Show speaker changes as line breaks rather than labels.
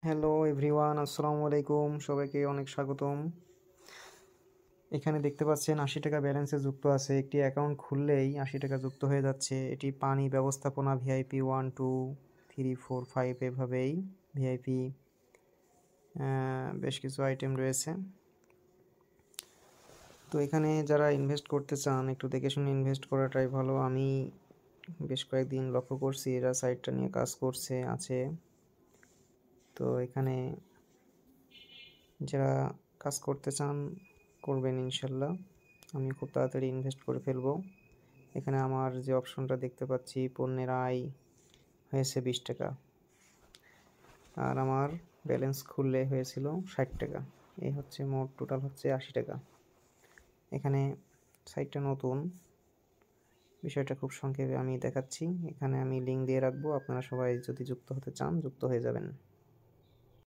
Hello everyone, আসসালামু আলাইকুম। সবাইকে অনেক স্বাগতম। এখানে দেখতে পাচ্ছেন ৮০ টাকা ব্যালেন্সে যুক্ত আছে। একটি অ্যাকাউন্ট খুললেই ৮০ টাকা যুক্ত হয়ে যাচ্ছে। এটি পানি ব্যবস্থাপনা ভিআইপি 1 2 3 4 5 এভাবেই ভিআইপি বেশ কিছু আইটেম রয়েছে। তো এখানে যারা ইনভেস্ট করতে চান একটু দেখে শুনে ইনভেস্ট করাটাই ভালো। আমি বেশ কয়েকদিন লক্ষ্য করছি এরা সাইটটা নিয়ে কাজ আছে। তো এখানে যারা কাজ করতে চান করবেন ইনশাল্লাহ। আমি খুব তাড়াতাড়ি ইনভেস্ট করে ফেলবো। এখানে আমার যে অপশনটা দেখতে পাচ্ছি, পণ্যের আয় হয়েছে 20 টাকা, আর আমার ব্যালেন্স খুললে হয়েছিল 60 টাকা। এই হচ্ছে মোট টোটাল হচ্ছে 80 টাকা। এখানে সাইটটা নতুন, বিষয়টা খুব সংক্ষেপে আমি দেখাচ্ছি। এখানে আমি লিঙ্ক দিয়ে রাখবো, আপনারা সবাই যদি যুক্ত হতে চান যুক্ত হয়ে যাবেন।